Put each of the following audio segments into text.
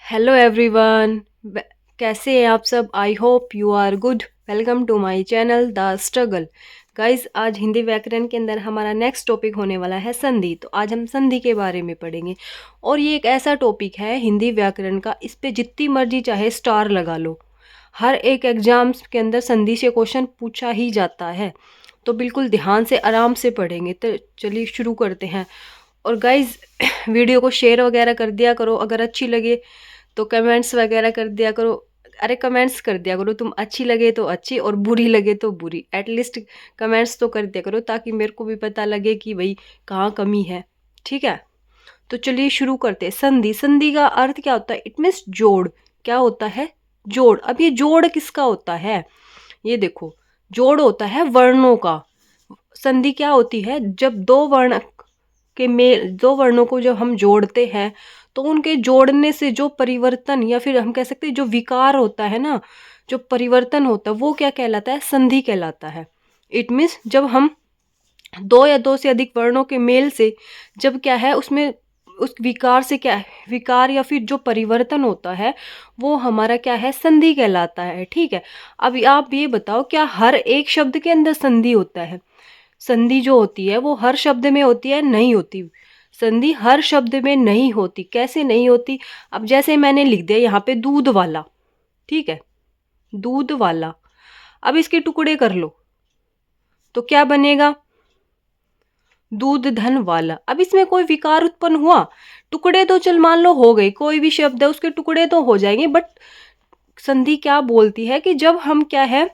Hello everyone. कैसे हैं आप सब? I hope you are good. Welcome to my channel the struggle. Guys, आज हिंदी व्याकरण के अंदर हमारा नेक्स्ट टॉपिक होने वाला है संधि। तो आज हम संधि के बारे में पढ़ेंगे और ये एक ऐसा टॉपिक है हिंदी व्याकरण का, इस पे जितनी मर्जी चाहे स्टार लगा लो। हर एक एग्जाम्स के अंदर संधि से क्वेश्चन पूछा ही जाता है। तो बिल्कुल ध्यान से आराम से पढ़ेंगे। तो चलिए शुरू करते हैं। और गाइज वीडियो को शेयर वगैरह कर दिया करो, अगर अच्छी लगे तो कमेंट्स वगैरह कर दिया करो। अरे कमेंट्स कर दिया करो, तुम अच्छी लगे तो अच्छी और बुरी लगे तो बुरी, एटलीस्ट कमेंट्स तो कर दिया करो ताकि मेरे को भी पता लगे कि भाई कहाँ कमी है। ठीक है, तो चलिए शुरू करते हैं। संधि, संधि का अर्थ क्या होता है? इट मीन्स जोड़। क्या होता है? जोड़। अब ये जोड़ किसका होता है? ये देखो, जोड़ होता है वर्णों का। संधि क्या होती है? जब दो वर्ण के मेल, दो वर्णों को जब हम जोड़ते हैं तो उनके जोड़ने से जो परिवर्तन या फिर हम कह सकते हैं जो विकार होता है ना, जो परिवर्तन होता है, वो क्या कहलाता है? संधि कहलाता है। इट मीन्स जब हम दो या दो से अधिक वर्णों के मेल से जब क्या है उसमें उस विकार से क्या है, विकार या फिर जो परिवर्तन होता है वो हमारा क्या है? संधि कहलाता है। ठीक है, अब आप ये बताओ, क्या हर एक शब्द के अंदर संधि होता है? संधि जो होती है वो हर शब्द में होती है? नहीं होती। संधि हर शब्द में नहीं होती। कैसे नहीं होती? अब जैसे मैंने लिख दिया यहाँ पे दूध वाला, ठीक है, दूध वाला। अब इसके टुकड़े कर लो तो क्या बनेगा? दूध धन वाला। अब इसमें कोई विकार उत्पन्न हुआ? टुकड़े तो चल मान लो हो गई, कोई भी शब्द है उसके टुकड़े तो हो जाएंगे, बट संधि क्या बोलती है कि जब हम क्या है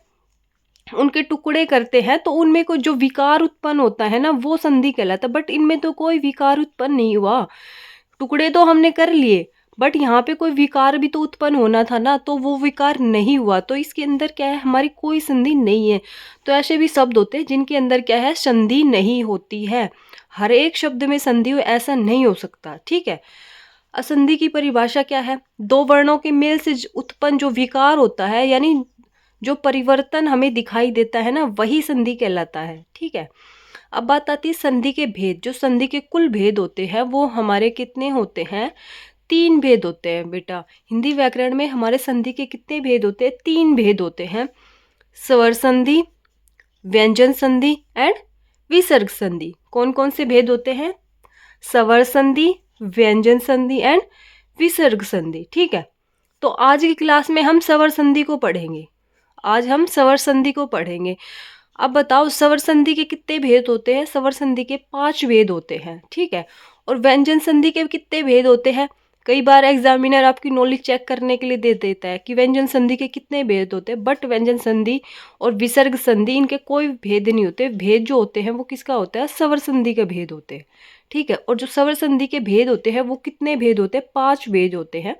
उनके टुकड़े करते हैं तो उनमें कोई जो विकार उत्पन्न होता है ना, वो संधि कहलाता है। बट इनमें तो कोई विकार उत्पन्न नहीं हुआ। टुकड़े तो हमने कर लिए बट यहाँ पे कोई विकार भी तो उत्पन्न होना था ना, तो वो विकार नहीं हुआ, तो इसके अंदर क्या है? हमारी कोई संधि नहीं है। तो ऐसे भी शब्द होते हैं जिनके अंदर क्या है? संधि नहीं होती है। हर एक शब्द में संधि हो ऐसा नहीं हो सकता। ठीक है, असंधि की परिभाषा क्या है? दो वर्णों के मेल से उत्पन्न जो विकार होता है, यानी जो परिवर्तन हमें दिखाई देता है ना, वही संधि कहलाता है। ठीक है, अब बात आती है संधि के भेद। जो संधि के कुल भेद होते हैं वो हमारे कितने होते हैं? तीन भेद होते हैं बेटा। हिंदी व्याकरण में हमारे संधि के कितने भेद होते हैं? तीन भेद होते हैं। स्वर संधि, व्यंजन संधि एंड विसर्ग संधि। कौन कौन से भेद होते हैं? स्वर संधि, व्यंजन संधि एंड विसर्ग संधि। ठीक है, तो आज की क्लास में हम स्वर संधि को पढ़ेंगे। आज हम स्वर संधि को पढ़ेंगे। अब बताओ स्वर संधि के कितने भेद होते हैं? स्वर संधि के 5 भेद होते हैं। ठीक है, और व्यंजन संधि के कितने भेद होते हैं? कई बार एग्जामिनर आपकी नॉलेज चेक करने के लिए दे देता है कि व्यंजन संधि के कितने भेद होते हैं, बट व्यंजन संधि और विसर्ग संधि इनके कोई भेद नहीं होते। भेद जो होते हैं वो किसका होता है? स्वर संधि के भेद होते हैं। ठीक है, और जो स्वर संधि के भेद होते हैं वो कितने भेद होते हैं? 5 भेद होते हैं।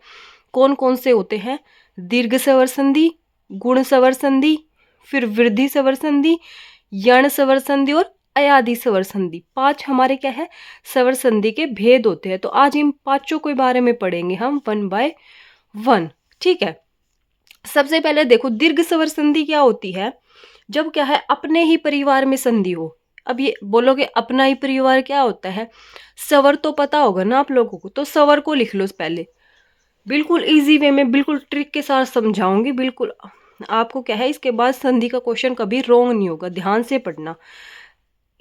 कौन कौन से होते हैं? दीर्घ स्वर संधि, गुण स्वर संधि, फिर वृद्धि स्वर संधि, यण स्वर संधि और अयादि स्वर संधि। 5 हमारे क्या है? स्वर संधि के भेद होते हैं। तो आज इन पांचों के बारे में पढ़ेंगे हम वन बाय वन। ठीक है, सबसे पहले देखो दीर्घ स्वर संधि क्या होती है? जब क्या है अपने ही परिवार में संधि हो। अब ये बोलोगे अपना ही परिवार क्या होता है? स्वर तो पता होगा ना आप लोगों को, तो स्वर को लिख लो पहले। बिल्कुल इजी वे में, बिल्कुल ट्रिक के साथ समझाऊंगी। बिल्कुल आपको क्या है, इसके बाद संधि का क्वेश्चन कभी रॉन्ग नहीं होगा, ध्यान से पढ़ना।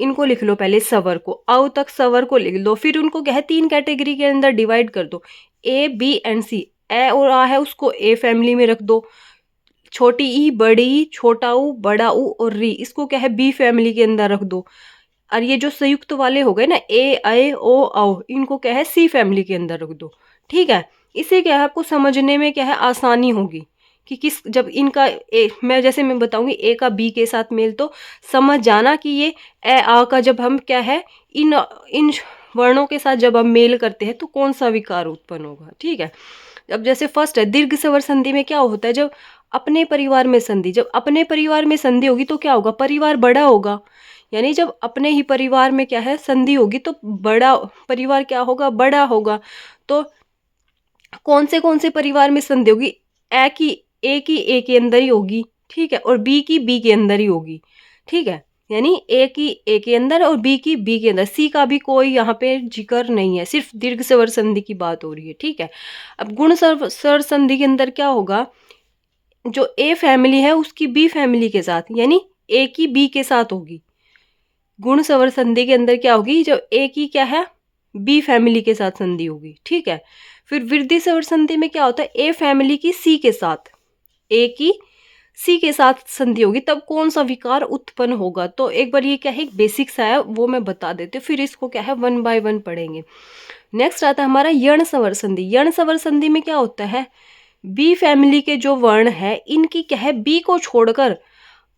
इनको लिख लो पहले, स्वर को, अव तक स्वर को लिख लो। फिर उनको क्या है, 3 कैटेगरी के अंदर डिवाइड कर दो, ए बी एंड सी। ए और आ है उसको ए फैमिली में रख दो। छोटी ई, बड़ी ई, छोटा ऊ, बड़ा ऊ और री, इसको क्या है बी फैमिली के अंदर रख दो। और ये जो संयुक्त वाले हो गए ना, ए ऐ ओ औ, इनको क्या है सी फैमिली के अंदर रख दो। ठीक है, इसे क्या है आपको समझने में क्या है आसानी होगी कि किस, जब इनका मैं जैसे मैं बताऊंगी ए का बी के साथ मेल, तो समझ जाना कि ये ए आ का जब हम क्या है इन इन वर्णों के साथ जब हम मेल करते हैं तो कौन सा विकार उत्पन्न होगा। ठीक है, अब जैसे फर्स्ट है दीर्घ स्वर संधि में क्या होता है? जब अपने परिवार में संधि, जब अपने परिवार में संधि होगी तो क्या होगा? परिवार बड़ा होगा। यानी जब अपने ही परिवार में क्या है संधि होगी तो बड़ा परिवार क्या होगा? बड़ा होगा। तो कौन से परिवार में संधि होगी? ए की ए के अंदर ही होगी। ठीक है, और बी की बी के अंदर ही होगी। ठीक है, यानी ए की ए के अंदर और बी की बी के अंदर, सी का भी कोई यहाँ पे जिक्र नहीं है, सिर्फ दीर्घ स्वर संधि की बात हो रही है, ठीक है। अब गुण स्वर संधि के अंदर क्या होगा, जो ए फैमिली है उसकी बी फैमिली के साथ, यानी ए की बी के साथ होगी। गुण स्वर संधि के अंदर क्या होगी, जो ए की क्या है, बी फैमिली के साथ संधि होगी, ठीक है। फिर वृद्धि स्वर संधि में क्या होता है, ए फैमिली की सी के साथ, ए की सी के साथ संधि होगी, तब कौन सा विकार उत्पन्न होगा। तो एक बार ये क्या है, एक बेसिक सा है वो मैं बता देती हूँ, फिर इसको क्या है वन बाय वन पढ़ेंगे। नेक्स्ट आता है हमारा यण स्वर संधि। यण स्वर संधि में क्या होता है, बी फैमिली के जो वर्ण है इनकी क्या है, बी को छोड़कर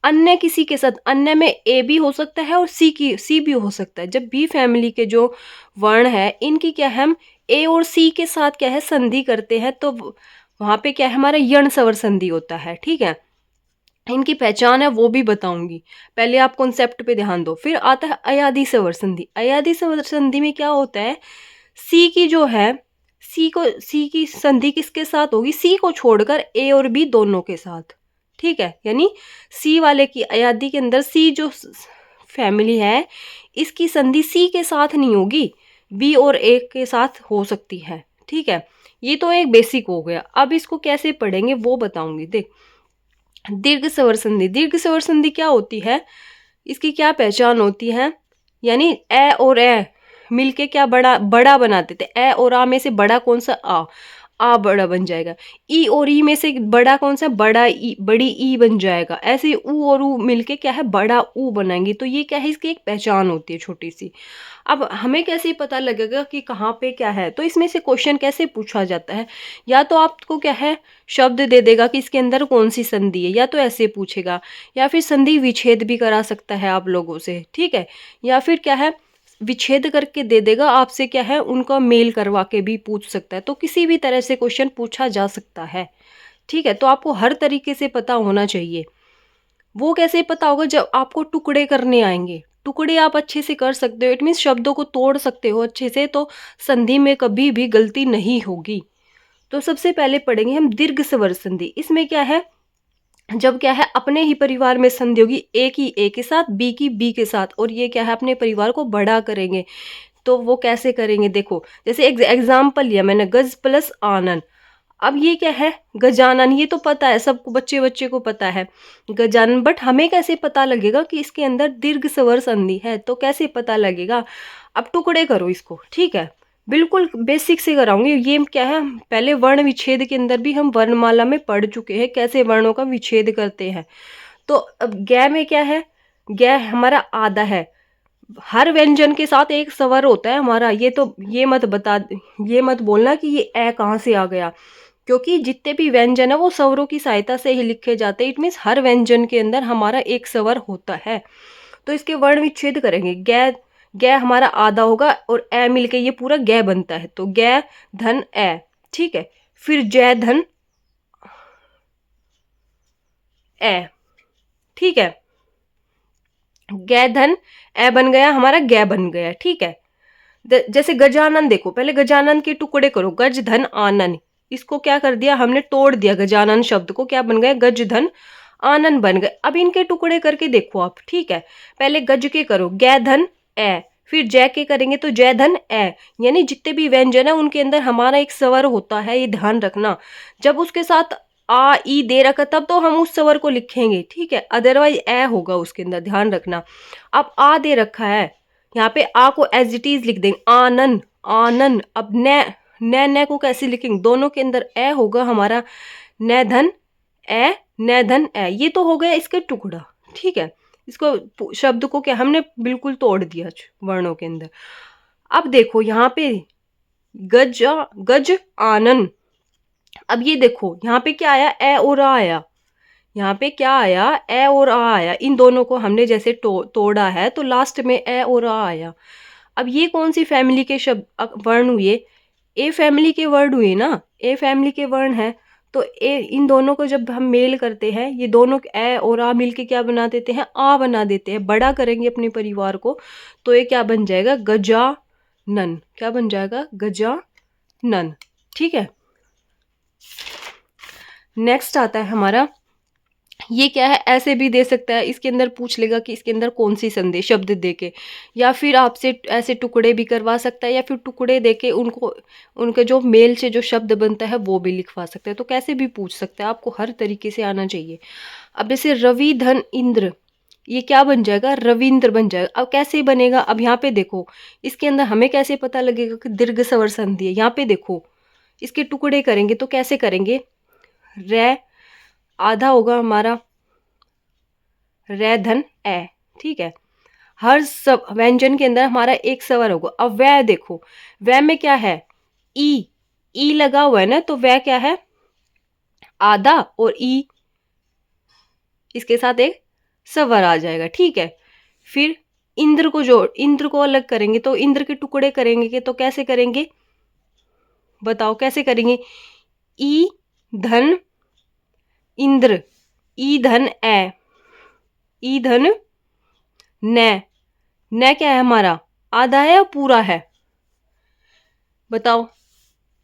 अन्य किसी के साथ, अन्य में ए भी हो सकता है और सी भी हो सकता है। जब बी फैमिली के जो वर्ण है इनकी क्या है, हम ए और सी के साथ क्या है संधि करते हैं, तो वहां पे क्या है, हमारा यण स्वर संधि होता है, ठीक है। इनकी पहचान है वो भी बताऊंगी, पहले आप कॉन्सेप्ट पे ध्यान दो। फिर आता है अयादि स्वर संधि। अयादि स्वर संधि में क्या होता है, सी की जो है, सी की संधि किसके साथ होगी, सी को छोड़कर ए और बी दोनों के साथ, ठीक है। यानी सी वाले की अयादि के अंदर सी जो फैमिली है इसकी संधि सी के साथ नहीं होगी, बी और ए के साथ हो सकती है, ठीक है। ये तो एक बेसिक हो गया। अब इसको कैसे पढ़ेंगे वो बताऊंगी। देख, दीर्घ स्वर संधि। दीर्घ स्वर संधि क्या होती है, इसकी क्या पहचान होती है, यानी ए और ए मिलके क्या बड़ा बड़ा बनाते थे, ए और आ में से बड़ा कौन सा, आ बड़ा बन जाएगा। ई और ई में से बड़ा कौन सा, बड़ा ई, बड़ी ई बन जाएगा। ऐसे ऊ और ऊ मिलके क्या है, बड़ा ऊ बनाएंगे। तो ये क्या है, इसकी एक पहचान होती है छोटी सी। अब हमें कैसे पता लगेगा कि कहाँ पे क्या है, तो इसमें से क्वेश्चन कैसे पूछा जाता है, या तो आपको क्या है शब्द दे देगा कि इसके अंदर कौन सी संधि है, या तो ऐसे पूछेगा, या फिर संधि विच्छेद भी करा सकता है आप लोगों से, ठीक है। या फिर क्या है, विच्छेद करके दे देगा आपसे, क्या है उनका मेल करवा के भी पूछ सकता है। तो किसी भी तरह से क्वेश्चन पूछा जा सकता है, ठीक है। तो आपको हर तरीके से पता होना चाहिए। वो कैसे पता होगा, जब आपको टुकड़े करने आएंगे, टुकड़े आप अच्छे से कर सकते हो, इट मीन्स शब्दों को तोड़ सकते हो अच्छे से, तो संधि में कभी भी गलती नहीं होगी। तो सबसे पहले पढ़ेंगे हम दीर्घ स्वर संधि। इसमें क्या है, जब क्या है अपने ही परिवार में संधि होगी, ए की ए के साथ, बी की बी के साथ, और ये क्या है अपने परिवार को बड़ा करेंगे। तो वो कैसे करेंगे, देखो जैसे एग्जाम्पल लिया मैंने, गज प्लस आनन। अब ये क्या है, गजानन, ये तो पता है सबको, बच्चे बच्चे को पता है गजानन, बट हमें कैसे पता लगेगा कि इसके अंदर दीर्घ स्वर संधि है, तो कैसे पता लगेगा। अब टुकड़े करो इसको, ठीक है, बिल्कुल बेसिक से कराऊंगी। ये क्या है, पहले वर्ण विच्छेद के अंदर भी हम वर्णमाला में पढ़ चुके हैं कैसे वर्णों का विच्छेद करते हैं। तो अब गै में क्या है, गै हमारा आधा है, हर व्यंजन के साथ एक स्वर होता है हमारा। ये तो ये मत बोलना कि ये ए कहाँ से आ गया, क्योंकि जितने भी व्यंजन है वो स्वरों की सहायता से ही लिखे जाते हैं। इट मीन्स हर व्यंजन के अंदर हमारा एक स्वर होता है। तो इसके वर्ण विच्छेद करेंगे, गै, गै हमारा आधा होगा और ए मिलके ये पूरा गै बनता है, तो गै धन ए, ठीक है। फिर जय धन ए, ठीक है, गै धन ए बन गया, हमारा गै बन गया, ठीक है। जैसे गजानन, देखो पहले गजानन के टुकड़े करो, गज धन आनन, इसको क्या कर दिया हमने, तोड़ दिया गजानन शब्द को, क्या बन गया, गज धन आनन बन गए। अब इनके टुकड़े करके देखो आप, ठीक है, पहले गज के करो, गै धन ए, फिर जय के करेंगे तो जय धन ए, यानी जितने भी व्यंजन है उनके अंदर हमारा एक स्वर होता है, ये ध्यान रखना। जब उसके साथ आ ई दे रखा तब तो हम उस स्वर को लिखेंगे, ठीक है, अदरवाइज ए होगा उसके अंदर, ध्यान रखना। अब आ दे रखा है, यहाँ पे आ को एज इट इज लिख देंगे, आनन आनन। अब न को कैसे लिखेंगे, दोनों के अंदर ए होगा हमारा, न धन ए, न धन ए, ये तो हो गया इसके टुकड़ा, ठीक है। इसको शब्द को क्या हमने बिल्कुल तोड़ दिया वर्णों के अंदर। अब देखो यहाँ पे गज आनन। अब ये देखो यहाँ पे क्या आया, ए और आ आया, यहाँ पे क्या आया, ए और आ आया। इन दोनों को हमने जैसे तोड़ा है तो लास्ट में ए और आ आया। अब ये कौन सी फैमिली के शब्द वर्ण हुए, ए फैमिली के वर्ण हुए ना, ए फैमिली के वर्ण है। तो ए, इन दोनों को जब हम मेल करते हैं, ये दोनों ए और आ मिलके क्या बना देते हैं, आ बना देते हैं, बड़ा करेंगे अपने परिवार को, तो ये क्या बन जाएगा, गजानन, क्या बन जाएगा, गजानन, ठीक है। नेक्स्ट आता है हमारा ये क्या है, ऐसे भी दे सकता है, इसके अंदर पूछ लेगा कि इसके अंदर कौन सी संधि शब्द देके, या फिर आपसे ऐसे टुकड़े भी करवा सकता है, या फिर टुकड़े देके उनको उनके जो मेल से जो शब्द बनता है वो भी लिखवा सकता है। तो कैसे भी पूछ सकता है, आपको हर तरीके से आना चाहिए। अब जैसे रवि धन इंद्र, ये क्या बन जाएगा, रविंद्र बन जाएगा। अब कैसे बनेगा, अब यहाँ पे देखो, इसके अंदर हमें कैसे पता लगेगा कि दीर्घ स्वर संधि है। यहाँ पे देखो, इसके टुकड़े करेंगे तो कैसे करेंगे, रे आधा होगा हमारा, रे धन ए, ठीक है। हर सब व्यंजन के अंदर हमारा एक स्वर होगा। अब वह देखो, वह में क्या है, ई, ई लगा हुआ है ना, तो वह क्या है, आधा, और ई इसके साथ एक स्वर आ जाएगा, ठीक है। फिर इंद्र को जोड़, इंद्र को अलग करेंगे तो इंद्र के टुकड़े करेंगे तो कैसे करेंगे, बताओ कैसे करेंगे, ई धन इंद्र, ई धन ए, ई धन न क्या है हमारा, आधा है या पूरा है, बताओ।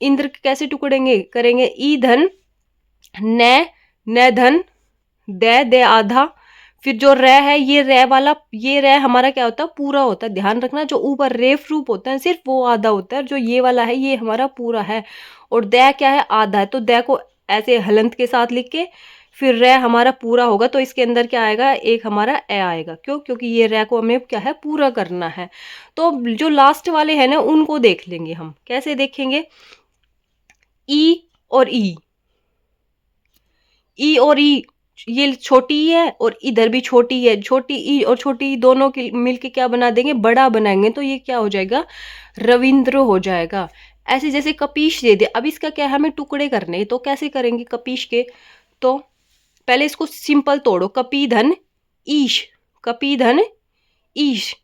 इंद्र के कैसे टुकड़ेंगे करेंगे, ई धन न धन दे आधा। फिर जो रे है, ये रे वाला, ये रे हमारा क्या होता है, पूरा होता है। ध्यान रखना, जो ऊपर रेफ रूप होता है सिर्फ वो आधा होता है, जो ये वाला है ये हमारा पूरा है। और दे क्या है, आधा है। तो दे को ऐसे हलंत के साथ लिख के फिर रे हमारा पूरा होगा, तो इसके अंदर क्या आएगा, एक हमारा ए आएगा। क्यों, क्योंकि ये रे को हमें क्या है, पूरा करना है। तो जो लास्ट वाले हैं ना, उनको देख लेंगे हम। कैसे देखेंगे, ई और ई, ई और ई, ये छोटी ई है और इधर भी छोटी है। छोटी ई और छोटी ई दोनों के मिलके क्या बना देंगे, बड़ा बनाएंगे, तो ये क्या हो जाएगा, रविंद्र हो जाएगा। ऐसे जैसे कपीश दे दे। अब इसका क्या है, हमें टुकड़े करने, तो कैसे करेंगे कपीश के, तो पहले इसको सिंपल तोड़ो, कपी धन ईश, कपी धन ईश।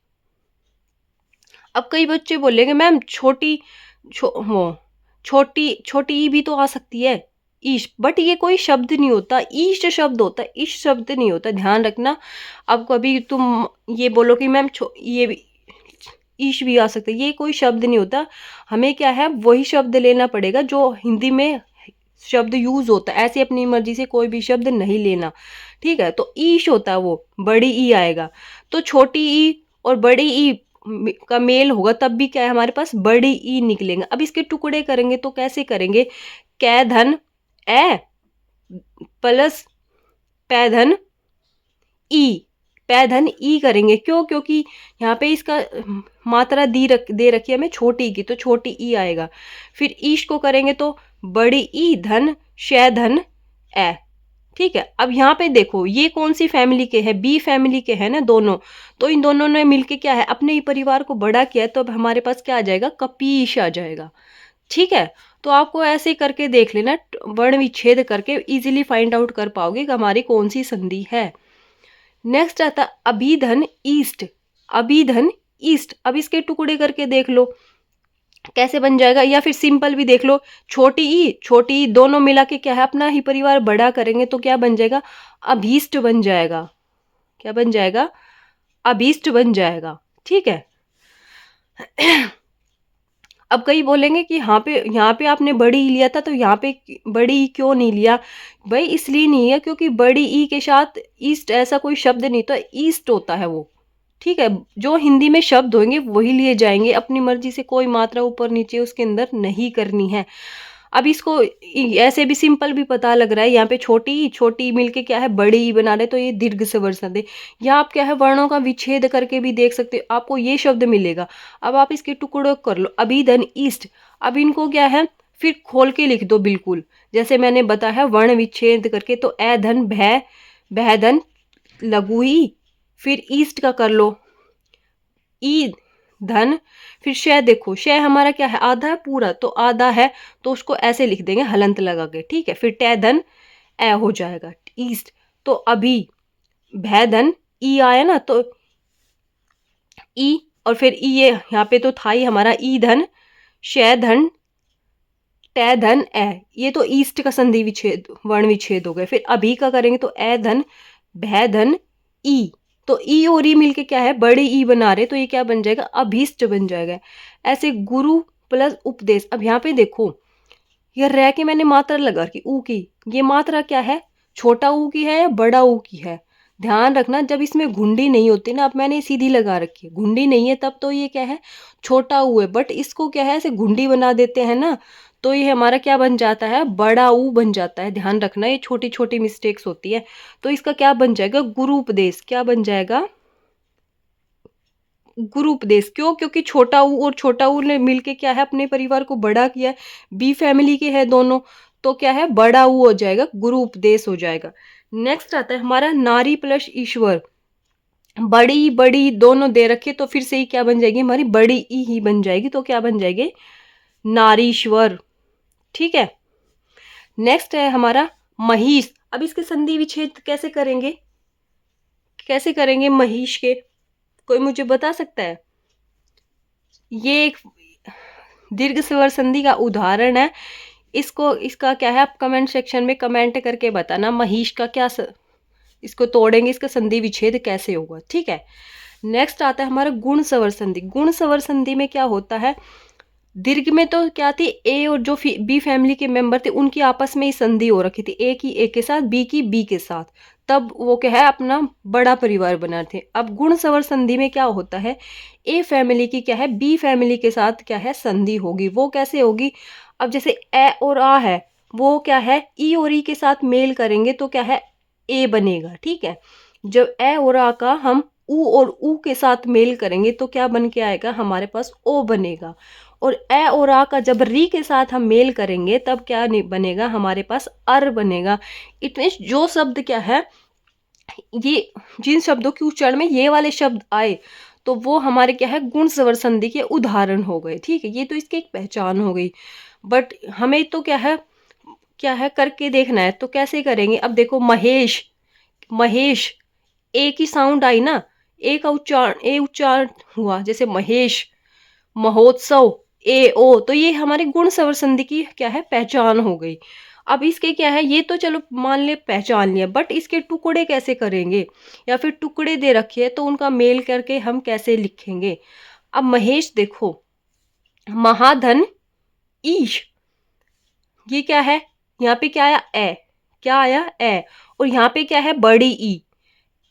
अब कई बच्चे बोलेंगे मैम छोटी वो छोटी छोटी ई भी तो आ सकती है, ईश, बट ये कोई शब्द नहीं होता, ईश शब्द होता है, ईश शब्द नहीं होता, ध्यान रखना। अब कभी तुम ये बोलो कि मैम ये भी ईश भी आ सकता है, ये कोई शब्द नहीं होता। हमें क्या है, वही शब्द लेना पड़ेगा जो हिंदी में शब्द यूज होता है। ऐसे अपनी मर्जी से कोई भी शब्द नहीं लेना, ठीक है। तो ईश होता है वो, बड़ी ई आएगा। तो छोटी ई और बड़ी ई का मेल होगा, तब भी क्या है, हमारे पास बड़ी ई निकलेगा। अब इसके टुकड़े करेंगे तो कैसे करेंगे, कै धन ए प्लस पै धन ई, पै धन ई करेंगे। क्यों, क्योंकि यहाँ पे इसका मात्रा दे रखी है हमें छोटी की, तो छोटी ई आएगा। फिर ईश को करेंगे तो बड़ी ई धन शै धन ए, ठीक है। अब यहाँ पे देखो, ये कौन सी फैमिली के हैं, बी फैमिली के हैं ना दोनों। तो इन दोनों ने मिलके क्या है, अपने ही परिवार को बड़ा किया है। तो अब हमारे पास क्या आ जाएगा, कपीश आ जाएगा, ठीक है। तो आपको ऐसे करके देख लेना, वर्ण विच्छेद करके इजीली फाइंड आउट कर पाओगे कि हमारी कौन सी संधि है। नेक्स्ट आता अभिधन ईस्ट, अभिधन ईस्ट। अब इसके टुकड़े करके देख लो कैसे बन जाएगा, या फिर सिंपल भी देख लो, छोटी ई दोनों मिला के क्या है, अपना ही परिवार बड़ा करेंगे तो क्या बन जाएगा, अभीष्ट बन जाएगा। क्या बन जाएगा, अभीष्ट बन जाएगा, ठीक है। अब कई बोलेंगे कि यहाँ पे आपने बड़ी ई लिया था, तो यहाँ पे बड़ी ई क्यों नहीं लिया। भाई इसलिए नहीं है क्योंकि बड़ी ई के साथ ईस्ट ऐसा कोई शब्द नहीं, तो ईस्ट होता है वो, ठीक है। जो हिंदी में शब्द होंगे वही लिए जाएंगे, अपनी मर्जी से कोई मात्रा ऊपर नीचे उसके अंदर नहीं करनी है। अब इसको ऐसे भी सिंपल भी पता लग रहा है, यहाँ पे छोटी मिलके क्या है, बड़ी ई बना रहे, तो ये दीर्घ स्वर संधि। यहाँ आप क्या है, वर्णों का विच्छेद करके भी देख सकते हो, आपको ये शब्द मिलेगा। अब आप इसके टुकड़ों कर लो, अभिधन ईस्ट। अब इनको क्या है, फिर खोल के लिख दो बिल्कुल, जैसे मैंने बताया वर्ण विच्छेद करके। तो ए धन भय, भय धन लघु ई, फिर ईस्ट का कर लो, ई धन, फिर शय। देखो शय हमारा क्या है, आधा है पूरा, तो आधा है तो उसको ऐसे लिख देंगे हलंत लगा के, ठीक है। फिर टै धन ए हो जाएगा, ईस्ट। तो अभी भय धन ई आया ना, तो ई, और फिर ई ये यहाँ पे तो था ही हमारा, ई धन शय धन टै धन ए, ये तो ईस्ट का संधि विच्छेद वर्ण विच्छेद हो गए। फिर अभी का करेंगे तो ए धन भय धन ई, तो ई और ई मिलके क्या है, बड़े ई बना रहे, तो ये क्या बन जाएगा, अभीष्ट बन जाएगा। ऐसे गुरु प्लस उपदेश। अब यहाँ पे देखो, ये रह के मैंने मात्रा लगा रखी ऊ की, ये मात्रा क्या है, छोटा ऊ की है या बड़ा ऊ की है। ध्यान रखना, जब इसमें घुंडी नहीं होती ना, अब मैंने सीधी लगा रखी है, घुंडी नहीं है तब तो ये क्या है, छोटा ऊ है। बट इसको क्या है, ऐसे घुंडी बना देते हैं ना, तो ये हमारा क्या बन जाता है, बड़ा ऊ बन जाता है। ध्यान रखना, ये छोटी छोटी मिस्टेक्स होती है। तो इसका क्या बन जाएगा, गुरूपदेश। क्या बन जाएगा, गुरूपदेश। क्यों, क्योंकि छोटा ऊ और छोटा ऊ ने मिलके क्या है, अपने परिवार को बड़ा किया है। बी फैमिली के है दोनों, तो क्या है, बड़ा ऊ हो जाएगा, गुरूपदेश हो जाएगा। नेक्स्ट आता है हमारा नारी प्लस ईश्वर। बड़ी बड़ी दोनों दे रखे, तो फिर से ही क्या बन जाएगी, हमारी बड़ी ई ही बन जाएगी। तो क्या बन जाएगी, नारीश्वर। ठीक है। नेक्स्ट है हमारा महिष। अब इसके संधि विच्छेद कैसे करेंगे, कैसे करेंगे महिष के, कोई मुझे बता सकता है। ये एक दीर्घ स्वर संधि का उदाहरण है। इसको, इसका क्या है, आप कमेंट सेक्शन में कमेंट करके बताना महिष का क्या इसको तोड़ेंगे, इसका संधि विच्छेद कैसे होगा। ठीक है। नेक्स्ट आता है हमारा गुण स्वर संधि। गुण स्वर संधि में क्या होता है, दीर्घ में तो क्या थी, ए और जो बी फैमिली के मेंबर थे उनकी आपस में ही संधि हो रखी थी, ए की ए के साथ, बी की बी के साथ, तब वो क्या है, अपना बड़ा परिवार बना थे। अब गुण स्वर संधि में क्या होता है, ए फैमिली की क्या है, बी फैमिली के साथ क्या है, संधि होगी। वो कैसे होगी, अब जैसे ए और आ है, वो क्या है, ई और ई के साथ मेल करेंगे तो क्या है, ए बनेगा। ठीक है। जब ए और आ का हम ऊ और ऊ के साथ मेल करेंगे तो क्या बन के आएगा, हमारे पास ओ बनेगा। और ए और आ का जब री के साथ हम मेल करेंगे तब क्या बनेगा, हमारे पास अर बनेगा। इट मीन्स जो शब्द क्या है, ये जिन शब्दों के उच्चारण में ये वाले शब्द आए तो वो हमारे क्या है, गुण स्वर संधि के उदाहरण हो गए। ठीक है। ये तो इसकी एक पहचान हो गई। बट हमें तो क्या है, क्या है करके देखना है। तो कैसे करेंगे, अब देखो महेश, महेश, ए की साउंड आई ना, ए का उच्चारण, ए उच्चारण हुआ, जैसे महेश, महोत्सव, ए ओ, तो ये हमारे गुण स्वर संधि की क्या है, पहचान हो गई। अब इसके क्या है, ये तो चलो मान ले पहचान लिया, बट इसके टुकड़े कैसे करेंगे, या फिर टुकड़े दे रखे हैं तो उनका मेल करके हम कैसे लिखेंगे। अब महेश देखो, महाधन, ईश, ये क्या है, यहाँ पे क्या आया, ए, क्या आया, ए, और यहाँ पे क्या है, बड़ी ई,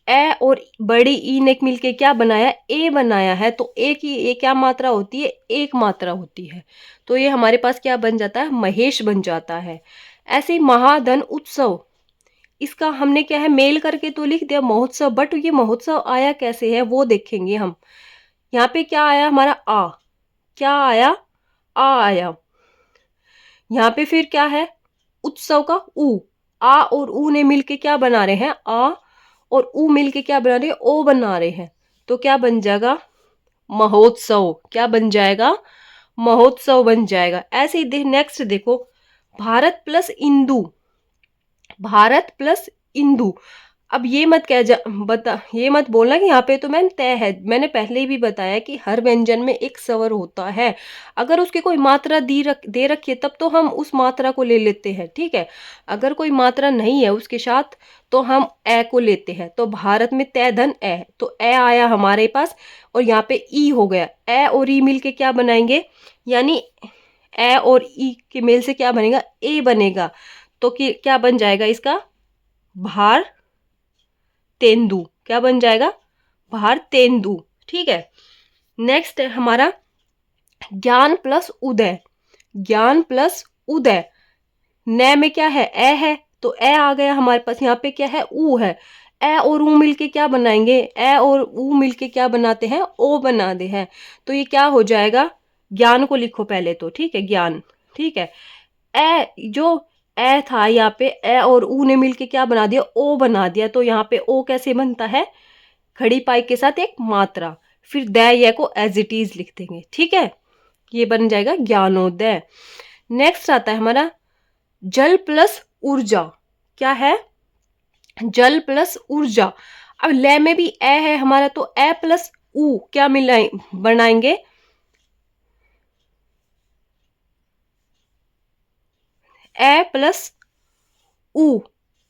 ए और बड़ी ई ने मिलके क्या बनाया, ए बनाया है। तो ए की ए क्या मात्रा होती है, एक मात्रा होती है। तो ये हमारे पास क्या बन जाता है, महेश बन जाता है। ऐसे ही महाधन उत्सव, इसका हमने क्या है, मेल करके तो लिख दिया महोत्सव, बट ये महोत्सव आया कैसे है वो देखेंगे हम। यहाँ पे क्या आया हमारा, आ, क्या आया, आ आया। यहाँ पे फिर क्या है, उत्सव का ऊ, आ और ऊ ने मिलके क्या बना रहे हैं, आ और ऊ मिलके क्या बना रहे हैं, ओ बना रहे हैं। तो क्या बन जाएगा, महोत्सव। क्या बन जाएगा, महोत्सव बन जाएगा। ऐसे ही नेक्स्ट देखो, भारत प्लस इंदु, भारत प्लस इंदु। अब ये मत ये मत बोलना कि यहाँ पे तो मैम तय है। मैंने पहले ही भी बताया कि हर व्यंजन में एक स्वर होता है। अगर उसकी कोई मात्रा दे रखी है तब तो हम उस मात्रा को ले लेते हैं। ठीक है। अगर कोई मात्रा नहीं है उसके साथ तो हम ए को लेते हैं। तो भारत में तय धन ए, तो ए आया हमारे पास और यहाँ पे ई हो गया। ए और ई मिल के क्या बनाएंगे, यानी ए और ई के मेल से क्या बनेगा, ए बनेगा। तो क्या बन जाएगा इसका, भार तेंदु। क्या बन जाएगा, भार तेंदु। ठीक है। नेक्स्ट है हमारा ज्ञान प्लस उदय, ज्ञान प्लस उदय। न में क्या है, ए है, तो ए आ गया हमारे पास। यहाँ पे क्या है, ऊ है। ए और ऊ मिलके क्या बनाएंगे, ए और ऊ मिलके क्या बनाते हैं, ओ बनाते हैं। तो ये क्या हो जाएगा, ज्ञान को लिखो पहले तो। ठीक है, ज्ञान। ठीक है। ए जो ए था यहाँ पे, ए और ऊ ने मिलके क्या बना दिया, ओ बना दिया। तो यहाँ पे ओ कैसे बनता है, खड़ी पाई के साथ एक मात्रा, फिर द या को एज इट इज लिख देंगे। ठीक है, ये बन जाएगा ज्ञानोदय। नेक्स्ट आता है हमारा जल प्लस ऊर्जा। क्या है, जल प्लस ऊर्जा। अब ल में भी ए है हमारा, तो ए प्लस ऊ क्या मिलाए बनाएंगे, ए प्लस ऊ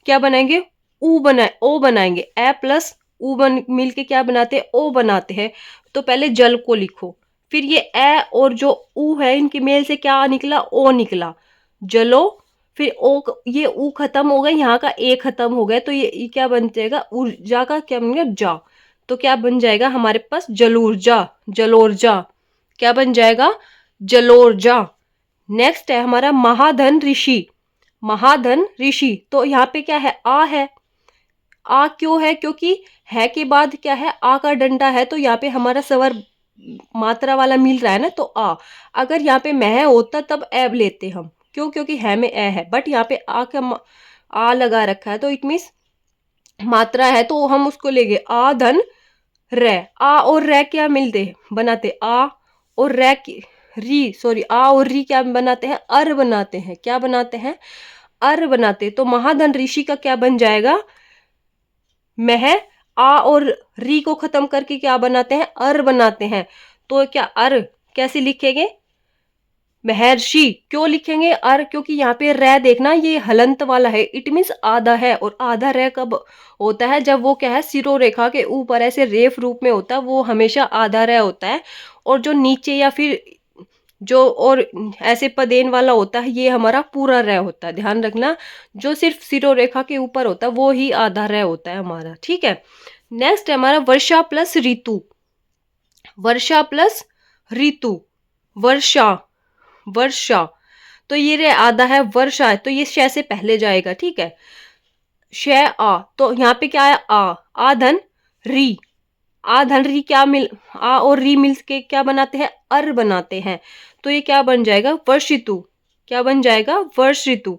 क्या बनाएंगे, ओ बनाएंगे। ए प्लस ऊ मिलके क्या बनाते हैं, ओ बनाते हैं। तो पहले जल को लिखो, फिर ये ए और जो ऊ है इनके मेल से क्या निकला, ओ निकला, जलो। फिर ओ, ये ऊ खत्म हो गया, यहाँ का ए खत्म हो गया, तो ये क्या बन जाएगा, ऊर्जा का क्या बन गया, जा। तो क्या बन जाएगा हमारे पास, जलूर्जा, जलोर्जा, क्या बन जाएगा, जलोर्जा। नेक्स्ट है हमारा महाधन ऋषि, महाधन ऋषि। तो यहाँ पे क्या है, आ है। आ क्यों है, क्योंकि है के बाद क्या है, आ का डंडा है, तो यहाँ पे हमारा स्वर मात्रा वाला मिल रहा है ना, तो आ। अगर यहाँ पे मह होता तब एब लेते हम, क्यों, क्योंकि है में ए है, बट यहाँ पे आ का आ लगा रखा है, तो इट मीन्स मात्रा है, तो हम उसको लेंगे आ धन रे। आ और रे क्या मिलते बनाते, आ और रे की री, सॉरी, आ और री क्या बनाते हैं, अर बनाते हैं, क्या बनाते हैं, अर बनाते। तो महाधन ऋषि का क्या बन जाएगा, मह, आ और री को खत्म करके क्या बनाते हैं, अर बनाते हैं। तो क्या अर कैसे लिखेंगे, महर्षि। क्यों लिखेंगे अर, क्योंकि यहाँ पे रे देखना, ये हलंत वाला है, इट मीन्स आधा है। और आधा रे कब होता है, जब वो क्या है, सिरोरेखा के ऊपर ऐसे रेफ रूप में होता है, वो हमेशा आधा रे होता है। और जो नीचे या फिर जो और ऐसे पदेन वाला होता है, ये हमारा पूरा रे होता है, ध्यान रखना। जो सिर्फ सिरोरेखा के ऊपर होता है वो ही आधा रे होता है हमारा, ठीक है। नेक्स्ट है हमारा वर्षा प्लस ऋतु, वर्षा प्लस ऋतु, वर्षा, वर्षा। तो ये रे आधा है, वर्षा है, तो ये श से पहले जाएगा, ठीक है। श आ, तो यहाँ पे क्या है, आ धन री, आ धन री क्या मिल, आ और री मिल के क्या बनाते हैं, अर बनाते हैं। तो ये क्या बन जाएगा, वर्ष ऋतु, क्या बन जाएगा, वर्ष ऋतु।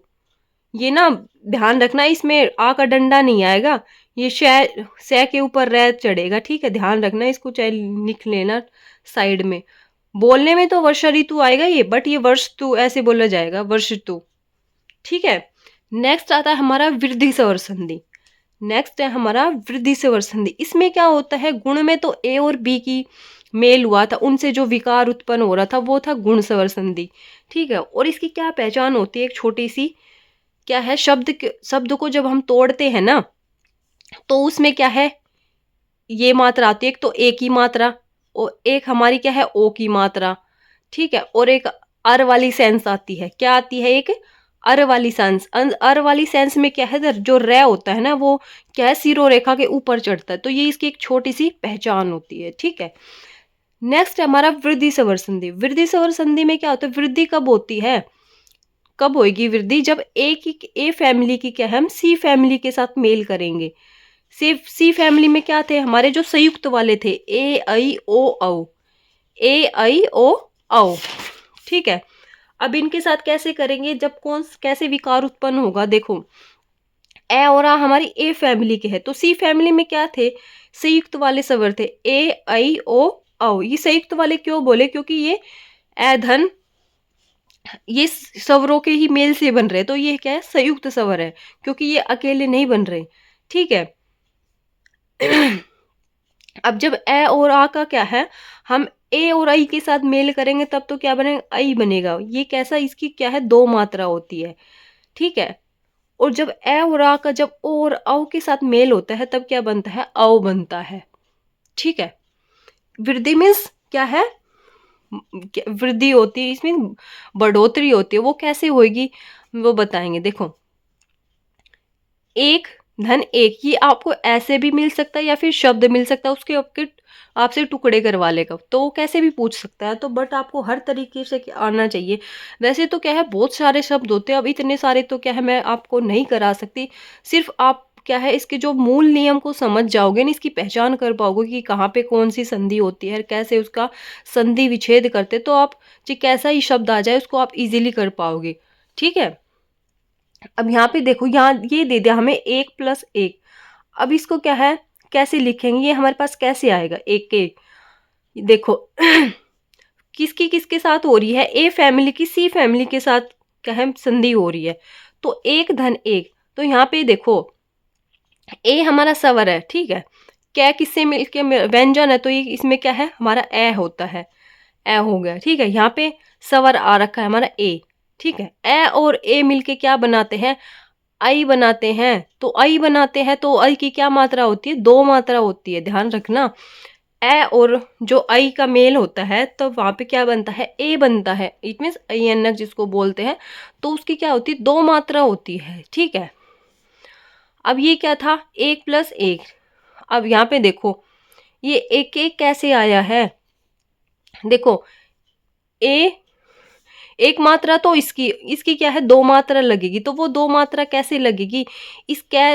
ये ना ध्यान रखना, इसमें आ का डंडा नहीं आएगा, ये श के ऊपर रै चढ़ेगा, ठीक है, ध्यान रखना, इसको चाहे लिख लेना साइड में। बोलने में तो वर्षा ऋतु आएगा ये, बट ये वर्ष तु ऐसे बोला जाएगा, वर्ष ऋतु, ठीक है। नेक्स्ट आता है हमारा वृद्धि स्वर संधि, नेक्स्ट है हमारा वृद्धि स्वर संधि। इसमें क्या होता है, गुण में तो ए और बी की मेल हुआ था, उनसे जो विकार उत्पन्न हो रहा था वो था गुण स्वर संधि, ठीक है। और इसकी क्या पहचान होती है, एक छोटी सी, क्या है, शब्द को जब हम तोड़ते हैं ना, तो उसमें क्या है, ये मात्रा आती है, एक तो ए की मात्रा, और एक हमारी क्या है, ओ की मात्रा, ठीक है। और एक अर वाली सेंस आती है, क्या आती है, एक अर वाली सेंस। अर वाली सेंस में क्या है, जो रे होता है ना, वो क्या है, सिरोरेखा के ऊपर चढ़ता है, तो ये इसकी एक छोटी सी पहचान होती है, ठीक है। नेक्स्ट है हमारा वृद्धि स्वर संधि। वृद्धि स्वर संधि में क्या होता है, वृद्धि कब होती है, कब होगी वृद्धि, जब ए फैमिली की क्या है, हम सी फैमिली के साथ मेल करेंगे। सी फैमिली में क्या थे हमारे, जो संयुक्त वाले थे, ए आई ओ औ, ए आई ओ औ, ठीक है। अब इनके साथ कैसे करेंगे, जब कौन कैसे विकार उत्पन्न होगा, देखो, ए और आ हमारी ए फैमिली के है, तो सी फैमिली में क्या थे, संयुक्त वाले स्वर थे, ए आई ओ औ। ये संयुक्त वाले क्यों बोले, क्योंकि ये ए धन, ये स्वरों के ही मेल से बन रहे, तो ये क्या है, संयुक्त स्वर है, क्योंकि ये अकेले नहीं बन रहे, ठीक है। अब जब ए और आ का क्या है, हम ए और आई के साथ मेल करेंगे तब तो क्या बनेगा, आई बनेगा। ये कैसा, इसकी क्या है, दो मात्रा होती है, ठीक है। और जब ए और आ का जब ओ और औ के साथ मेल होता है तब क्या बनता है, औ बनता है, ठीक है। वृद्धि मीन्स क्या है, वृद्धि होती है, इसमें बढ़ोतरी होती है, वो कैसे होगी वो बताएंगे। देखो, एक धन एक, ये आपको ऐसे भी मिल सकता है या फिर शब्द मिल सकता है, उसके आपसे टुकड़े करवा लेगा, तो वो कैसे भी पूछ सकता है, तो बट आपको हर तरीके से आना चाहिए। वैसे तो क्या है, बहुत सारे शब्द होते हैं, अब इतने सारे तो क्या है मैं आपको नहीं करा सकती, सिर्फ आप क्या है, इसके जो मूल नियम को समझ जाओगे ना, इसकी पहचान कर पाओगे कि कहाँ पे कौन सी संधि होती है, कैसे उसका संधि विच्छेद करते, तो आप चाहे कैसा ही शब्द आ जाए उसको आप इजीली कर पाओगे, ठीक है। अब यहाँ पे देखो, यहाँ ये दे दिया हमें एक प्लस एक, अब इसको क्या है, कैसे लिखेंगे, ये हमारे पास कैसे आएगा, एक के, देखो, किसकी किसके साथ हो रही है, ए फैमिली की सी फैमिली के साथ क्या है, संधि हो रही है, तो एक धन एक। तो यहाँ पे देखो, ए हमारा स्वर है, ठीक है, क्या किससे मिलके व्यंजन है, तो ये इसमें क्या है, हमारा ए होता है, ए हो गया, ठीक है। यहाँ पे स्वर आ रखा है हमारा ए, ठीक है। ए और ए मिलके क्या बनाते हैं, आई बनाते हैं, तो आई बनाते हैं, तो आई की क्या मात्रा होती है, दो मात्रा होती है, ध्यान रखना। ए और जो आई का मेल होता है तो वहाँ पे क्या बनता है, ए बनता है। It means I N S जिसको बोलते हैं। तो उसकी क्या होती है, दो मात्रा होती है, ठीक है। अब ये क्या था, एक प्लस एक। अब यहाँ पे देखो ये एक एक कैसे आया है, देखो ए एक मात्रा तो इसकी इसकी क्या है, दो मात्रा लगेगी। तो वो दो मात्रा कैसे लगेगी, इस कै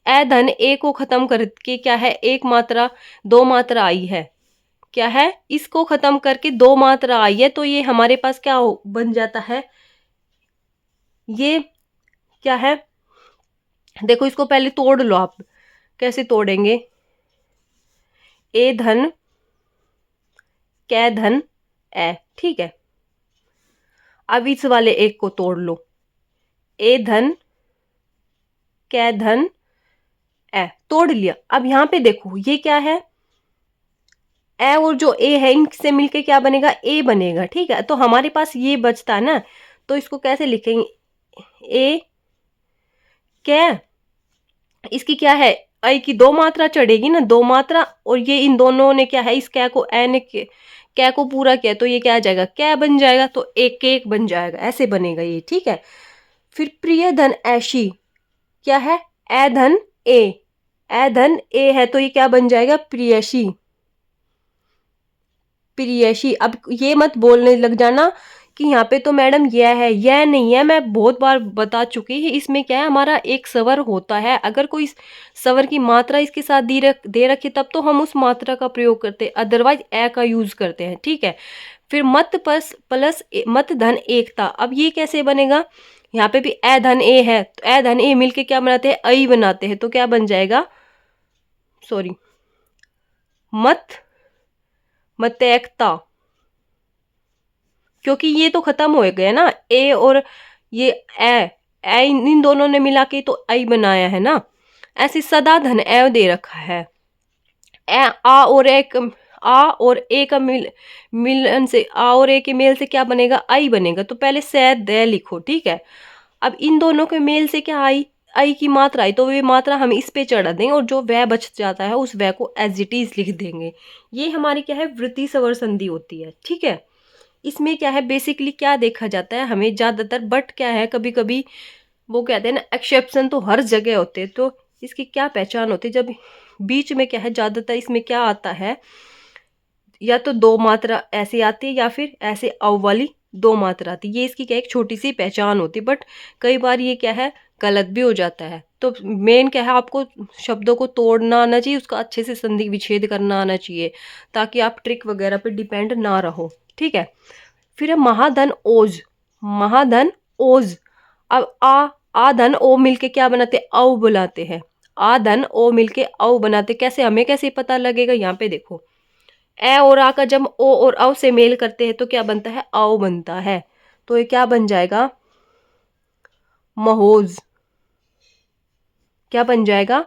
ए धन ए को खत्म करके क्या है, एक मात्रा दो मात्रा आई है, क्या है, इसको खत्म करके दो मात्रा आई है। तो ये हमारे पास क्या बन जाता है, ये क्या है, देखो इसको पहले तोड़ लो आप। कैसे तोड़ेंगे, ए धन कै धन ए, ठीक है। अब इस वाले एक को तोड़ लो, ए धन कै धन ए, तोड़ लिया। अब यहाँ पे देखो ये क्या है, ए और जो ए है इनसे मिलके क्या बनेगा, ए बनेगा, ठीक है। तो हमारे पास ये बचता है ना, तो इसको कैसे लिखेंगे, ए क्या, इसकी क्या है, आई की दो मात्रा चढ़ेगी ना, दो मात्रा, और ये इन दोनों ने क्या है, इस क्या को ए ने क्या को पूरा किया, तो ये क्या आ जाएगा, क्या बन जाएगा, तो एक एक बन जाएगा, ऐसे बनेगा ये, ठीक है। फिर प्रिय धन ऐशी, क्या है, ए धन ए, ए धन ए है तो ये क्या बन जाएगा, प्रियशी, प्रियशी। अब ये मत बोलने लग जाना कि यहाँ पे तो मैडम यह है, यह नहीं है, मैं बहुत बार बता चुकी है। इसमें क्या है, हमारा एक स्वर होता है, अगर कोई स्वर की मात्रा इसके साथ दे रखी तब तो हम उस मात्रा का प्रयोग करते हैं, अदरवाइज ए का यूज करते हैं, ठीक है। फिर मत प्लस मत धन एकता। अब ये कैसे बनेगा, यहाँ पे भी ए धन ए है, तो ए धन ए मिलके क्या बनाते हैं, आई बनाते हैं, तो क्या बन जाएगा, सॉरी, मत मतैकता, क्योंकि ये तो खत्म हो गया ना, ए और ये ए इन दोनों ने मिला के तो आई बनाया है ना। ऐसे सदा धन ए दे रखा है, ए आ और एक आ और ए का मिलन से, आ और ए के मेल से क्या बनेगा, आई बनेगा। तो पहले से दे लिखो, ठीक है। अब इन दोनों के मेल से क्या आई की मात्रा आई, तो ये मात्रा हम इस पे चढ़ा देंगे और जो वह बच जाता है उस वह को एज इट इज लिख देंगे। ये हमारी क्या है, वृत्ति स्वर संधि होती है, ठीक है। इसमें क्या है, बेसिकली क्या देखा जाता है हमें ज़्यादातर, बट क्या है कभी कभी वो कहते हैं ना, एक्सेप्शन तो हर जगह होते हैं। तो इसकी क्या पहचान होती है, जब बीच में क्या है, ज़्यादातर इसमें क्या आता है, या तो दो मात्रा ऐसे आती है या फिर ऐसे अव वाली दो मात्रा आती है। ये इसकी क्या एक छोटी सी पहचान होती है, बट कई बार ये क्या है गलत भी हो जाता है। तो मेन क्या है, आपको शब्दों को तोड़ना आना चाहिए, उसका अच्छे से संधि विच्छेद करना आना चाहिए, ताकि आप ट्रिक वगैरह पे डिपेंड ना रहो, ठीक है। फिर है महाधन ओज, महाधन ओज। अब आ धन ओ मिलके क्या बनाते, औ बुलाते हैं, आ धन ओ मिलके औ बनाते। कैसे, हमें कैसे पता लगेगा, यहाँ पे देखो ए और आ का जब ओ और औ से मेल करते हैं तो क्या बनता है, औ बनता है। तो ये क्या बन जाएगा, महोज, क्या बन जाएगा,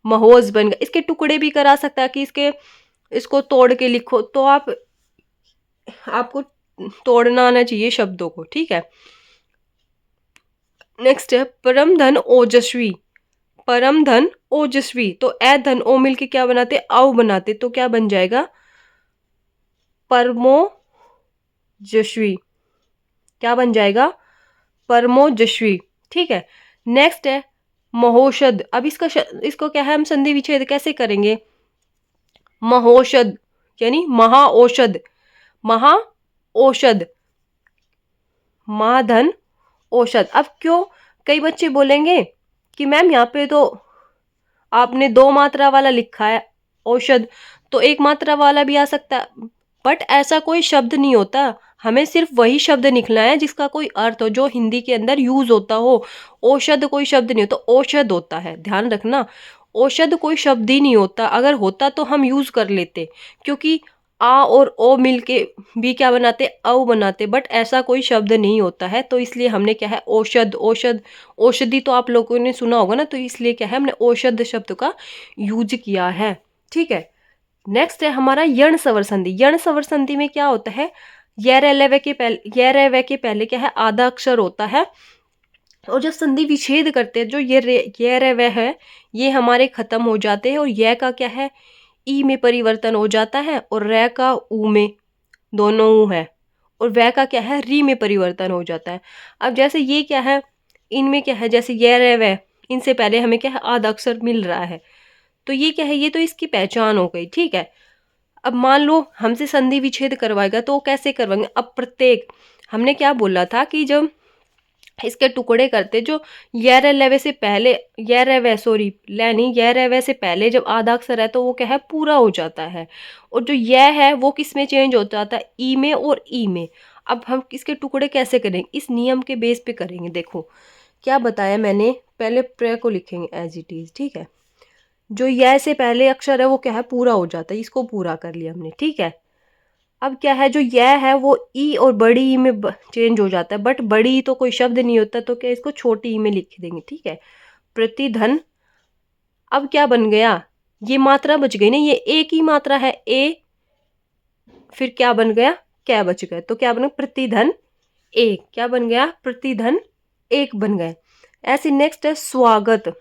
महोज बन गया। इसके टुकड़े भी करा सकता है कि इसको तोड़ के लिखो, तो आपको तोड़ना आना चाहिए शब्दों को, ठीक है। नेक्स्ट है परम धन ओजस्वी, परम धन ओजस्वी। तो ए धन ओ मिलके क्या बनाते, औ बनाते, तो क्या बन जाएगा, परमोजस्वी, क्या बन जाएगा, परमोजस्वी, ठीक है। नेक्स्ट है महोषध। अब इसको क्या है, हम संधि विच्छेद कैसे करेंगे, महोषध यानी महाऔषध, महाऔषध, महाधन औषध। अब क्यों, कई बच्चे बोलेंगे कि मैम यहाँ पे तो आपने दो मात्रा वाला लिखा है औषध, तो एक मात्रा वाला भी आ सकता है, बट ऐसा कोई शब्द नहीं होता। हमें सिर्फ वही शब्द निकलना है जिसका कोई अर्थ हो, जो हिंदी के अंदर यूज होता हो। औषध कोई शब्द नहीं होता, औषध होता है, ध्यान रखना। औषध कोई शब्द ही नहीं होता, अगर होता तो हम यूज कर लेते, क्योंकि आ और ओ मिलके भी क्या बनाते, औ बनाते, बट ऐसा कोई शब्द नहीं होता है। तो इसलिए हमने क्या है, औषध, औषध, औषधि तो आप लोगों ने सुना होगा ना, तो इसलिए क्या है हमने औषध शब्द का यूज किया है, ठीक है। नेक्स्ट है हमारा यण स्वर संधि। यण स्वर संधि में क्या होता है, य के पहले क्या है, आधा अक्षर होता है, और जब संधि विच्छेद करते हैं जो ये रे व है, ये हमारे खत्म हो जाते हैं, और यह का क्या है, ई में परिवर्तन हो जाता है और रै का ऊ में, दोनों ऊ है, और वै का क्या है री में परिवर्तन हो जाता है। अब जैसे ये क्या है, इनमें क्या है, जैसे ये रै वै, इनसे पहले हमें क्या है आधा अक्षर मिल रहा है, तो ये क्या है, ये तो इसकी पहचान हो गई, ठीक है। अब मान लो हमसे संधि विच्छेद करवाएगा तो कैसे करवाएंगे। अब प्रत्येक, हमने क्या बोला था कि जब इसके टुकड़े करते, जो य लवे से पहले, य रवे सॉरी ले नहीं, य रवे से पहले जब आधा अक्षर है तो वो क्या है पूरा हो जाता है, और जो य है वो किस में चेंज हो जाता है, ई में और ई में। अब हम इसके टुकड़े कैसे करेंगे, इस नियम के बेस पे करेंगे। देखो क्या बताया मैंने, पहले प्र को लिखेंगे एज इट इज, ठीक है। जो य से पहले अक्षर है वो क्या है पूरा हो जाता है, इसको पूरा कर लिया हमने, ठीक है। अब क्या है, जो यह है वो ई और बड़ी ई में चेंज हो जाता है, बट बड़ी ई तो कोई शब्द नहीं होता, तो क्या इसको छोटी ई में लिख देंगे, ठीक है। प्रतिधन, अब क्या बन गया, ये मात्रा बच गई ना, ये एक ही मात्रा है ए, फिर क्या बन गया, क्या बच गया, तो क्या बन गया प्रतिधन एक, क्या बन गया प्रतिधन एक बन गए। ऐसे नेक्स्ट है स्वागत।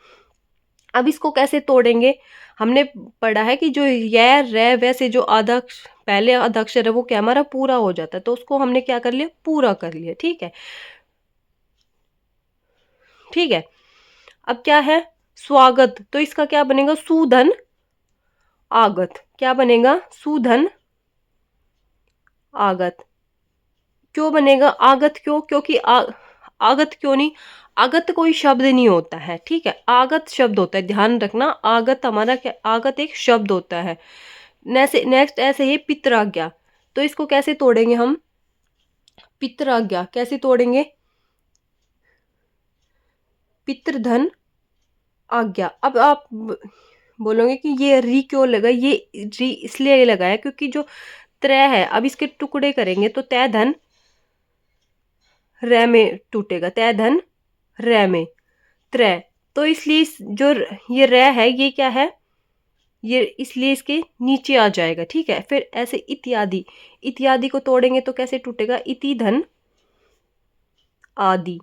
अब इसको कैसे तोड़ेंगे, हमने पढ़ा है कि जो य रे वैसे जो आधा पहले आधा अक्षर है वो क्या हमारा पूरा हो जाता है, तो उसको हमने क्या कर लिया पूरा कर लिया, ठीक है, ठीक है। अब क्या है स्वागत, तो इसका क्या बनेगा सुधन आगत, क्या बनेगा सुधन आगत। क्यों बनेगा आगत, क्यों, क्योंकि आगत क्यों नहीं, आगत कोई शब्द नहीं होता है, ठीक है, आगत शब्द होता है, ध्यान रखना, आगत हमारा क्या, आगत एक शब्द होता है। नेक्स्ट ऐसे ही पितराज्ञा, तो इसको कैसे तोड़ेंगे हम, पितराज्ञा कैसे तोड़ेंगे, पितृधन आज्ञा। अब आप बोलोगे कि ये री क्यों लगा, ये री इसलिए लगाया क्योंकि जो त्रय है, अब इसके टुकड़े करेंगे तो तय धन रै में टूटेगा, तय धन रै में त्रय, तो इसलिए जो ये रै है ये क्या है, ये इसलिए इसके नीचे आ जाएगा, ठीक है। फिर ऐसे इत्यादि, इत्यादि को तोड़ेंगे तो कैसे टूटेगा, इति धन आदि,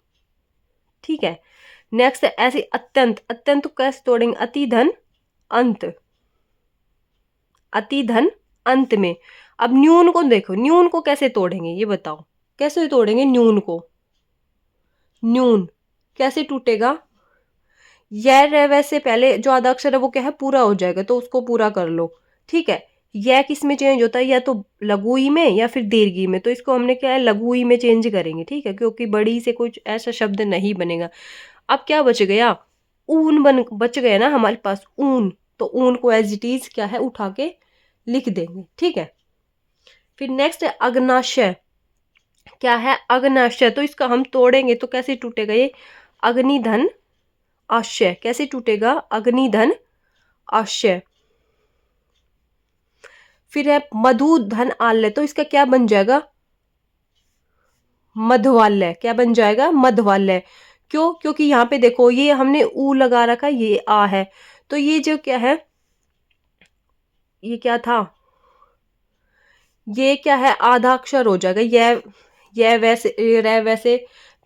ठीक है। नेक्स्ट है ऐसे अत्यंत, अत्यंत को कैसे तोड़ेंगे, अति धन अंत, अति धन अंत में। अब न्यून को देखो, न्यून को कैसे तोड़ेंगे ये बताओ, कैसे तोड़ेंगे न्यून को, न्यून कैसे टूटेगा, यह रे वैसे पहले जो आधा अक्षर है वो क्या है पूरा हो जाएगा, तो उसको पूरा कर लो, ठीक है। यह किस में चेंज होता है, या तो लघु ई में या फिर दीर्घ में, तो इसको हमने क्या है लघु ई में चेंज करेंगे, ठीक है, क्योंकि बड़ी से कुछ ऐसा शब्द नहीं बनेगा। अब क्या बच गया, ऊन बच गया ना हमारे पास ऊन, तो ऊन को एज इट इज क्या है उठा के लिख देंगे, ठीक है। फिर नेक्स्ट है अग्नाशय, क्या है अग्नाशय, तो इसका हम तोड़ेंगे तो कैसे टूटेगा ये, अग्निधन आशय, कैसे टूटेगा अग्निधन आशय। फिर है मधुधन आलय, तो इसका क्या बन जाएगा मधवालय, क्या बन जाएगा मधवालय। क्यों, क्योंकि यहाँ पे देखो ये हमने ऊ लगा रखा, ये आ है, तो ये जो क्या है, ये क्या था, ये क्या है आधा अक्षर हो जाएगा, यह वैसे रे वैसे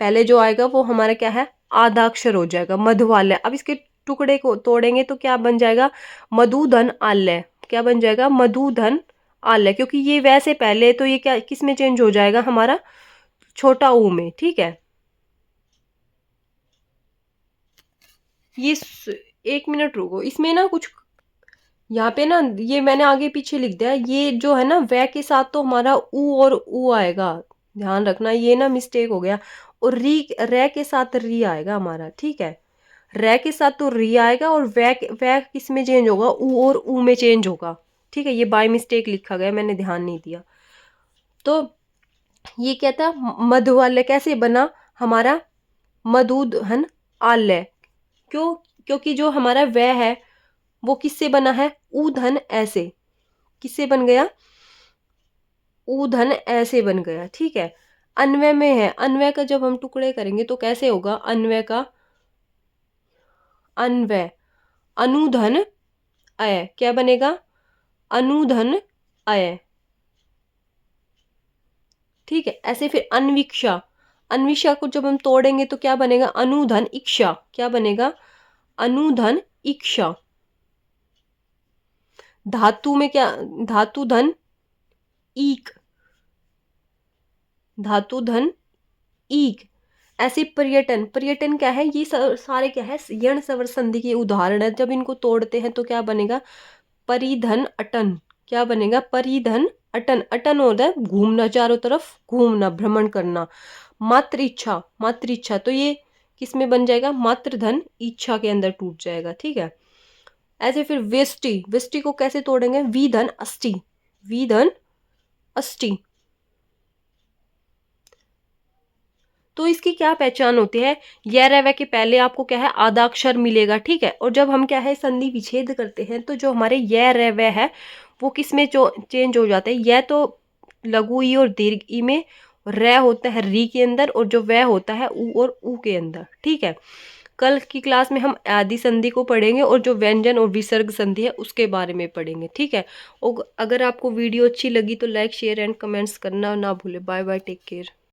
पहले जो आएगा वो हमारा क्या है आधा अक्षर हो जाएगा मधुवालय। अब इसके टुकड़े को तोड़ेंगे तो क्या बन जाएगा मधुधन आलय, क्या बन जाएगा मधुधन आलय, क्योंकि ये वैसे पहले, तो ये क्या किस में चेंज हो जाएगा हमारा छोटा ऊ में, ठीक है। ये एक मिनट रुको, इसमें ना कुछ यहाँ पे ना ये मैंने आगे पीछे लिख दिया, ये जो है ना वै के साथ तो हमारा ऊ और ऊ आएगा, ध्यान रखना, ये ना मिस्टेक हो गया, और री रै के साथ री आएगा हमारा, ठीक है। रै के साथ तो री आएगा, और वै किस में चेंज होगा ऊ और ऊ में चेंज होगा, ठीक है। ये बाय मिस्टेक लिखा गया, मैंने ध्यान नहीं दिया। तो ये क्या था मधुवालय कैसे बना हमारा मधुधन आलय, क्यों, क्योंकि जो हमारा वै है वो किससे बना है ऊधन ऐसे, किससे बन गया ऊधन ऐसे बन गया, ठीक है। अन्वय में है, अन्वय का जब हम टुकड़े करेंगे तो कैसे होगा अन्वय का, अन्वय अनुधन अय, क्या बनेगा अनुधन अय, ठीक है। ऐसे फिर अन्विक्षा, अन्विक्षा को जब हम तोड़ेंगे तो क्या बनेगा अनुधन इक्षा, क्या बनेगा अनुधन इक्षा। धातु में क्या, धातु धन ईक, धातु धन ईक। ऐसे पर्यटन, पर्यटन क्या है, ये सारे क्या है, यण स्वर संधि के उदाहरण है। जब इनको तोड़ते हैं तो क्या बनेगा, परिधन अटन। क्या बनेगा, परिधन अटन। अटन होता है घूमना, चारों तरफ घूमना, भ्रमण करना। मात्र इच्छा, मात्र इच्छा, तो ये किस में बन जाएगा, मात्र धन इच्छा के अंदर टूट जाएगा। ठीक है। ऐसे फिर वेष्टि, वेष्टि को कैसे तोड़ेंगे, वी धन अष्टि, वी धन अष्टि। तो इसकी क्या पहचान होती है, य रव के पहले आपको क्या है, आधा अक्षर मिलेगा। ठीक है। और जब हम क्या है, संधि विच्छेद करते हैं तो जो हमारे य रव है वो किस में चेंज हो जाते हैं, यह तो लघु ई और दीर्घ ई में, र होता है री के अंदर, और जो व होता है उ और ऊ के अंदर। ठीक है। कल की क्लास में हम आदि संधि को पढ़ेंगे और जो व्यंजन और विसर्ग संधि है उसके बारे में पढ़ेंगे। ठीक है। और अगर आपको वीडियो अच्छी लगी तो लाइक शेयर एंड कमेंट्स करना ना भूले। Bye bye, take care.